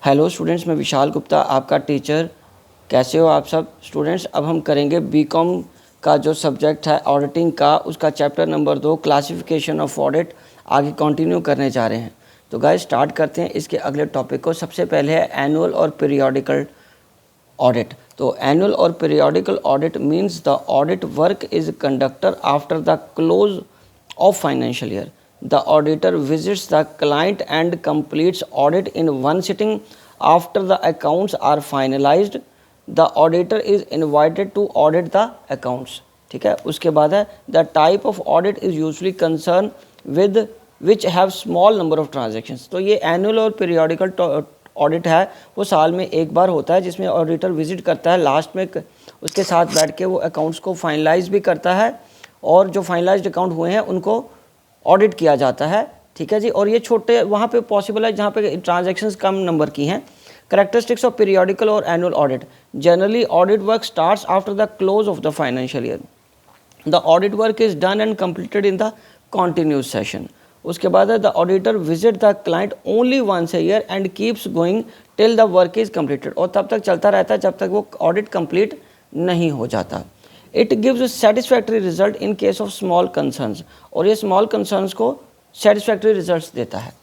Hello students, मैं विशाल गुप्ता आपका teacher. कैसे हो आप सब स्टूडेंट्स? अब हम करेंगे बीकॉम का जो सब्जेक्ट है ऑडिटिंग का, उसका chapter number 2 classification of audit आगे कंटिन्यू करने जा रहे हैं। तो गाइस स्टार्ट करते हैं इसके अगले टॉपिक को। सबसे पहले है एनुअल और पीरियोडिकल ऑडिट। तो एनुअल और periodical audit means the audit work is conducted after the close of financial year. The auditor visits the client and completes audit in one sitting. After the accounts are finalized, the auditor is invited to audit the accounts. ठीक है, उसके बाद है the type of audit is usually concerned with which have small number of transactions. तो ये annual और periodical audit है वो साल में एक बार होता है, जिसमें ऑडिटर विजिट करता है, लास्ट में उसके साथ बैठ के वो अकाउंट्स को फाइनलाइज भी करता है और जो फाइनलाइज्ड अकाउंट हुए हैं उनको ऑडिट किया जाता है। ठीक है जी। और ये छोटे वहाँ पे पॉसिबल है जहाँ पे ट्रांजैक्शंस कम नंबर की हैं। कैरेक्टरिस्टिक्स ऑफ पीरियोडिकल और annual audit. Generally audit work starts after the close of the financial year. The audit work is done and completed in the continuous session. उसके बाद है the auditor visit the client only once a year and keeps going till the work is completed. और तब तक चलता रहता है जब तक वो ऑडिट कंप्लीट नहीं हो जाता। It gives satisfactory result in case of small concerns. और ये स्मॉल कंसर्न्स को सेटिस्फैक्ट्री रिजल्ट्स देता है।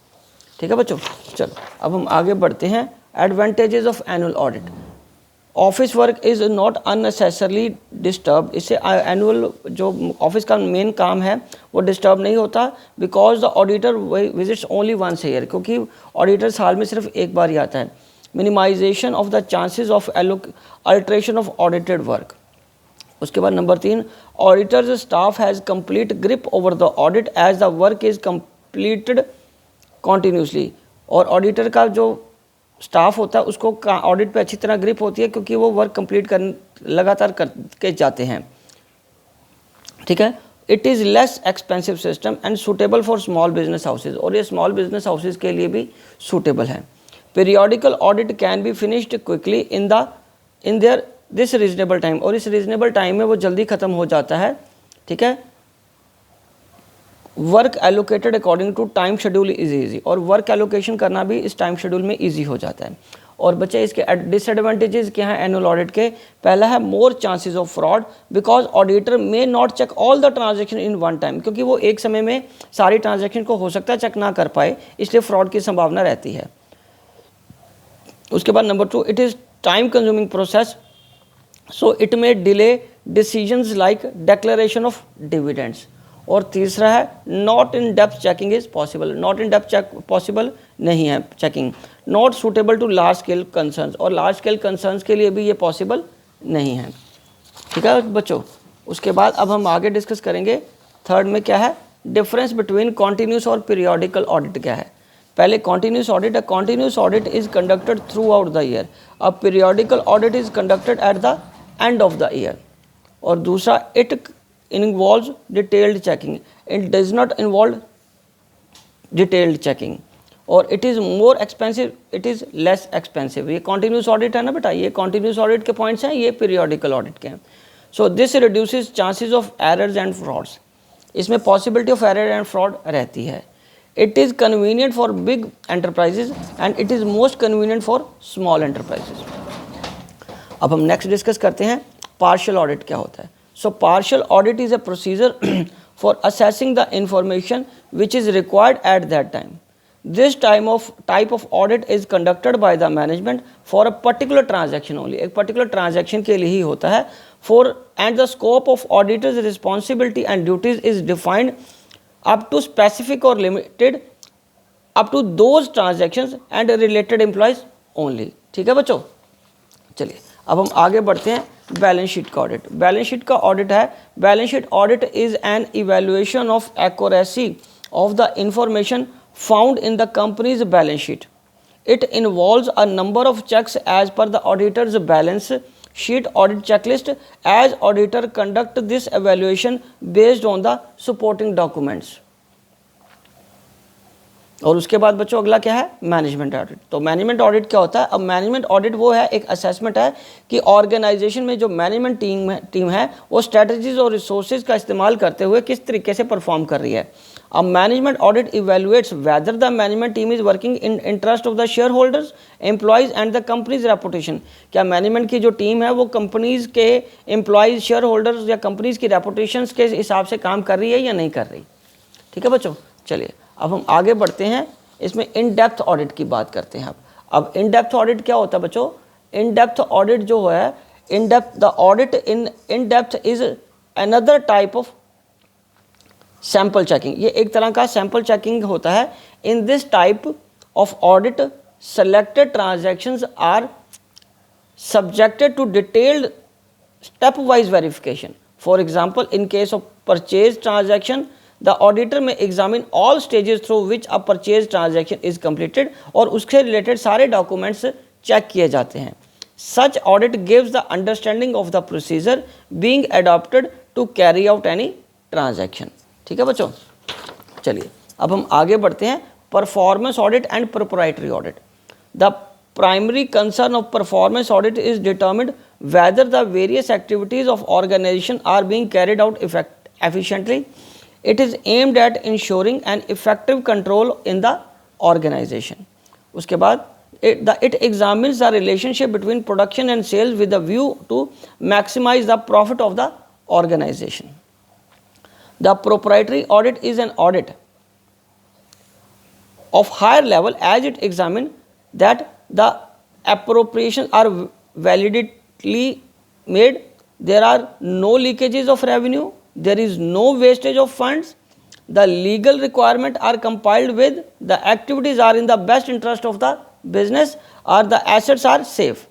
ठीक है बच्चों, चलो अब हम आगे बढ़ते हैं। Advantages of annual audit. Office work is not unnecessarily disturb. इससे एनुअल जो ऑफिस का मेन काम है वो डिस्टर्ब नहीं होता, because the auditor visits only once year, क्योंकि ऑडिटर साल में सिर्फ एक बार ही आता है। Minimisation of the chances of alteration of audited work. उसके बाद number 3, auditors staff has complete grip over the audit as the work is completed continuously. और ऑडिटर का जो स्टाफ होता है उसको ऑडिट पे अच्छी तरह ग्रिप होती है, क्योंकि वो वर्क कंप्लीट कर लगातार करके जाते हैं। ठीक है। It is less expensive system and suitable for small business houses. और ये स्मॉल बिजनेस हाउसेज के लिए भी सूटेबल है। Periodical audit can be finished quickly in their this reasonable time. और इस रीजनेबल टाइम में वो जल्दी ख़त्म हो जाता है। ठीक है। Work allocated according to time schedule is easy. और वर्क एलोकेशन करना भी इस टाइम शेड्यूल में ईजी हो जाता है। और बच्चे इसके डिसएडवांटेजेस क्या हैं एनुअल ऑडिट के? पहला है more chances of fraud, because auditor may not check all the transaction in one time. क्योंकि वो एक समय में सारी ट्रांजेक्शन को हो सकता है चेक ना कर पाए, इसलिए फ्रॉड की संभावना रहती है। उसके बाद number 2, it is time consuming process, so it may delay decisions like declaration of dividends. और तीसरा है not in depth checking is possible. Not in depth check possible नहीं है checking. Not suitable to large scale concerns. और large scale concerns के लिए भी ये पॉसिबल नहीं है। ठीक है बच्चों। उसके बाद अब हम आगे डिस्कस करेंगे थर्ड में क्या है डिफरेंस बिटवीन कॉन्टीन्यूस और पीरियोडिकल ऑडिट क्या है। पहले कॉन्टीन्यूस ऑडिट है। Continuous audit is conducted throughout the year. अब periodical audit is conducted at the end of the year. और दूसरा, it involves detailed checking. It does not involve detailed checking. और it is more expensive, it is less expensive. ये continuous audit है ना बेटा, ये continuous audit के points हैं, ये periodical audit के हैं। So this reduces chances of errors and frauds. इसमें possibility of error and fraud रहती है। It is convenient for big enterprises and it is most convenient for small enterprises. अब हम next discuss करते हैं partial audit क्या होता है। So partial audit is a procedure for assessing the information which is required at that time. This type of audit is conducted by the management for a particular transaction only. एक particular transaction के लिए ही होता है। And the scope of auditor's responsibility and duties is defined up to specific or limited up to those transactions and related employees only. ठीक है बच्चों, चलिए अब हम आगे बढ़ते हैं। बैलेंस शीट का ऑडिट। बैलेंस शीट का ऑडिट है। Balance sheet audit is an evaluation of accuracy of the information found in the company's balance sheet. It involves a number of checks as per the auditor's balance sheet audit checklist as auditor conduct this evaluation based on the supporting documents. और उसके बाद बच्चों अगला क्या है, management audit. तो management audit क्या होता है? अब मैनेजमेंट ऑडिट वो है, एक असेसमेंट है कि ऑर्गेनाइजेशन में जो मैनेजमेंट टीम है वो स्ट्रेटजीज और रिसोर्सेज का इस्तेमाल करते हुए किस तरीके से परफॉर्म कर रही है। अब management audit evaluates whether the management team is working in interest of the share holders, employees and the companies reputation. क्या मैनेजमेंट की जो टीम है वो कंपनीज के एम्प्लॉयज़, शेयर होल्डर्स या कंपनीज की रेपुटेशन के हिसाब से काम कर रही है या नहीं कर रही। ठीक है बच्चों, चलिए अब हम आगे बढ़ते हैं, इसमें इन डेप्थ ऑडिट की बात करते हैं। अब इन डेप्थ ऑडिट क्या होता है बच्चों? इन डेप्थ ऑडिट जो है, in depth the audit in depth is another type of sample checking. ये एक तरह का सैंपल चेकिंग होता है। In this type of audit selected transactions are subjected to detailed step-wise verification. For example, in case of purchase transaction, the auditor may examine all stages through which a purchase transaction is completed और उसके related सारे documents check किए जाते हैं. Such audit gives the understanding of the procedure being adopted to carry out any transaction. ठीक है बच्चों, चलिए अब हम आगे बढ़ते हैं। Performance audit and proprietary audit. The primary concern of performance audit is determined whether the various activities of organization are being carried out efficiently. It is aimed at ensuring an effective control in the organization. उसके बाद it examines the relationship between production and sales with a view to maximize the profit of the organization. The proprietary audit is an audit of higher level as it examines that the appropriations are validly made, there are no leakages of revenue, there is no wastage of funds, the legal requirements are complied with, the activities are in the best interest of the business, or the assets are safe.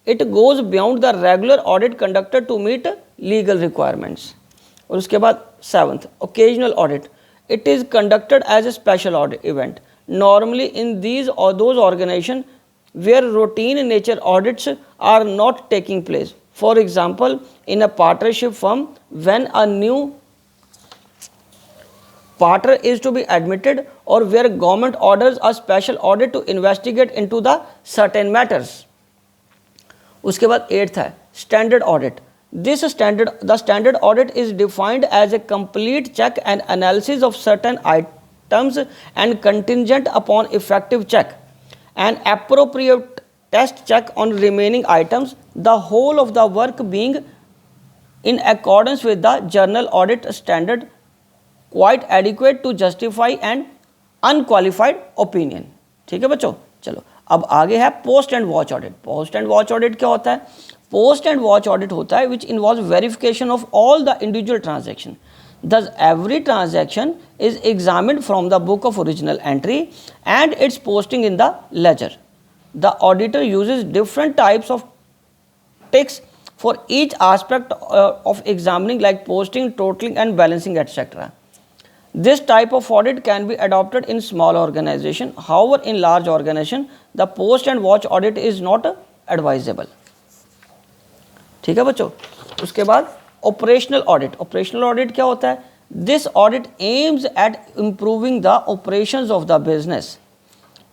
It goes beyond the regular audit conducted to meet legal requirements. और उसके बाद 7th, occasional audit. It is conducted as a special audit event. Normally in these or those organizations where routine in nature audits are not taking place. For example, in a partnership firm, when a new partner is to be admitted or where government orders a special audit to investigate into the certain matters. उसके बाद 8th है standard audit. The standard audit is defined as a complete check and analysis of certain items and contingent upon effective check. An appropriate test check on remaining items, the whole of the work being in accordance with the journal audit standard, quite adequate to justify an unqualified opinion. ठीक है बच्चों, चलो अब आगे है post and watch audit. Post and watch audit क्या होता है? पोस्ट एंड वॉच ऑडिट होता है which involve verification of all the individual transaction. Thus, every transaction is examined from the book of original entry and its posting in the ledger. The auditor uses different types of ticks for each aspect of examining, like posting, totaling, and balancing, etc. This type of audit can be adopted in small organization. However, in large organization, the post and watch audit is not advisable. ठीक है बच्चों, उसके बाद operational audit. Operational audit क्या होता है? This audit aims at improving the operations of the business.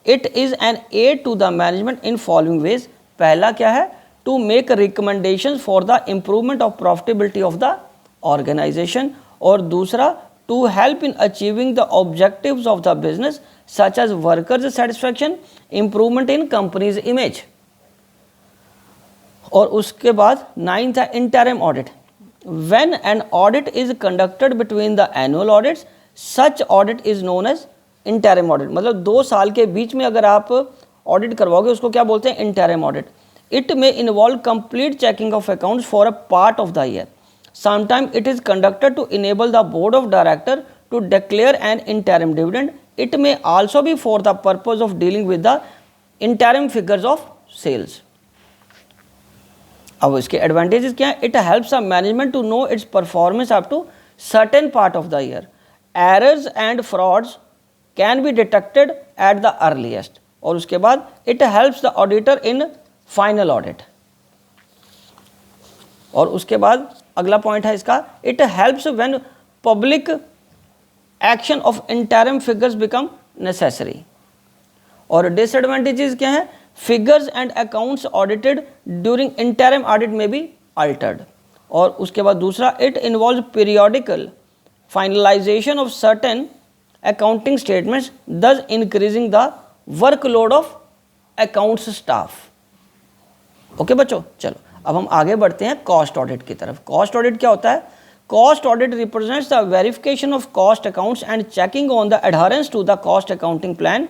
It is an aid to the management in following ways. पहला क्या है? To make recommendations for the improvement of profitability of the organisation. और दूसरा, to help in achieving the objectives of the business such as workers' satisfaction, improvement in company's image. और उसके बाद 9th है interim audit. When an audit is conducted between the annual audits, such audit is known as interim audit. मतलब 2 साल के बीच में अगर आप ऑडिट करवाओगे उसको क्या बोलते हैं? Interim audit. It may involve complete checking of accounts for a part of the year. Sometimes it is conducted to enable the board of directors to declare an interim dividend. It may also be for the purpose of dealing with the interim figures of sales. अब इसके advantages क्या है? It helps a management to know its performance up to certain part of the year. Errors and frauds can be detected at the earliest. और उसके बाद it helps the auditor in final audit. और उसके बाद अगला point है इसका, it helps when publication of interim figures become necessary. और डिसएडवांटेजेस क्या है? Figures and accounts audited during interim audit may be altered. और उसके बाद दूसरा, it involve periodical finalization of certain accounting statements, thus increasing the workload of accounts staff. Okay बच्चों, चलो अब हम आगे बढ़ते हैं कॉस्ट ऑडिट की तरफ। कॉस्ट ऑडिट क्या होता है? Cost audit represents the verification of cost accounts and checking on the adherence to the cost accounting plan.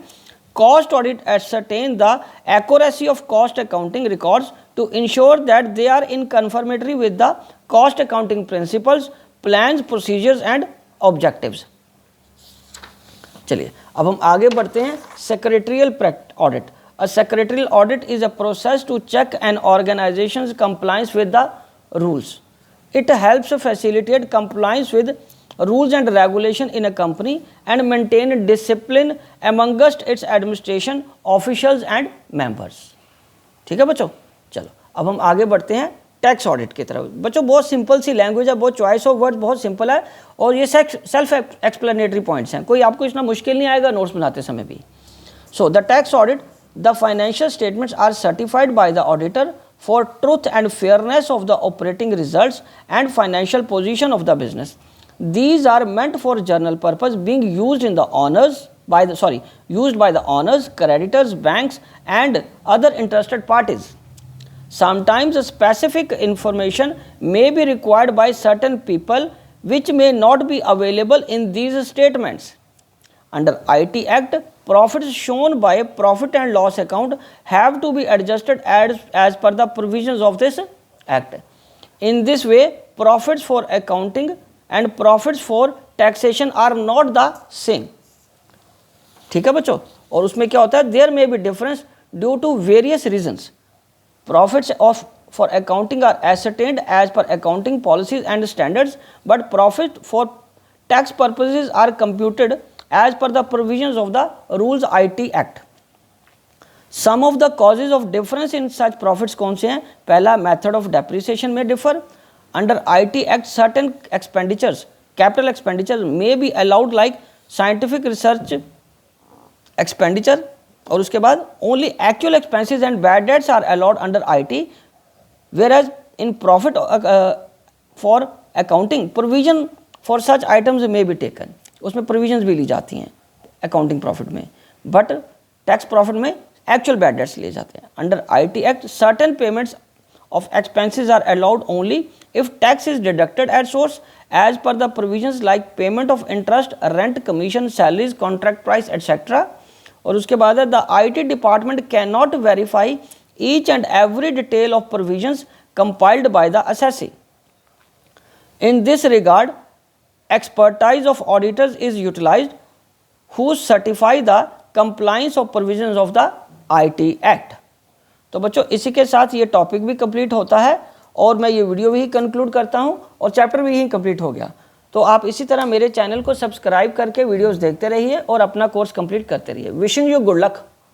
Cost audit ascertain the accuracy of cost accounting records to ensure that they are in conformity with the cost accounting principles, plans, procedures and objectives. चलिए अब हम आगे बढ़ते हैं secretarial audit. A secretarial audit is a process to check an organization's compliance with the rules. It helps facilitate compliance with rules and regulation in a company and maintain discipline amongst its administration officials and members. ठीक है बच्चों, चलो अब हम आगे बढ़ते हैं tax audit की तरफ। बच्चों बहुत सिंपल सी लैंग्वेज है, बहुत चॉइस ऑफ वर्ड बहुत सिंपल है और ये सेल्फ एक्सप्लेनेटरी पॉइंट्स हैं, कोई आपको इतना मुश्किल नहीं आएगा नोट्स बनाते समय भी। So the tax audit, the financial statements are certified by the auditor for truth and fairness of the operating results and financial position of the business. These are meant for general purpose, being used in the used by the owners, creditors, banks and other interested parties. Sometimes specific information may be required by certain people which may not be available in these statements. Under IT Act, profits shown by profit and loss account have to be adjusted as per the provisions of this act. In this way, profits for accounting and profits for taxation are not the same. ठीक है बच्चों, और उसमें क्या होता है? There may be difference due to various reasons. Profits for accounting are ascertained as per accounting policies and standards, but profit for tax purposes are computed as per the provisions of the rules IT Act. Some of the causes of difference in such profits कौन से हैं? पहला, method of depreciation may differ. Under IT Act, certain expenditures, capital expenditures may be allowed like scientific research expenditure, और उसके बाद only actual expenses and bad debts are allowed under IT, whereas in profit for accounting, provision for such items may be taken. उसमें provisions भी ली जाती हैं accounting profit में, but tax profit में एक्चुअल बैड डेट्स लिए जाते हैं। Under IT act, certain payments of expenses are allowed only if tax is deducted at source as per the provisions like payment of interest, rent, commission, salaries, contract price etcetera. और उसके बाद the IT department can not verify each and every detail of provisions compiled by the assessee. In this regard, expertise of auditors is utilized who certify the compliance of provisions of the IT Act. तो बच्चों इसी के साथ ये topic भी complete होता है और मैं ये वीडियो भी कंक्लूड करता हूँ और चैप्टर भी यही कंप्लीट हो गया। तो आप इसी तरह मेरे चैनल को सब्सक्राइब करके वीडियोस देखते रहिए और अपना कोर्स कंप्लीट करते रहिए। Wishing you good luck.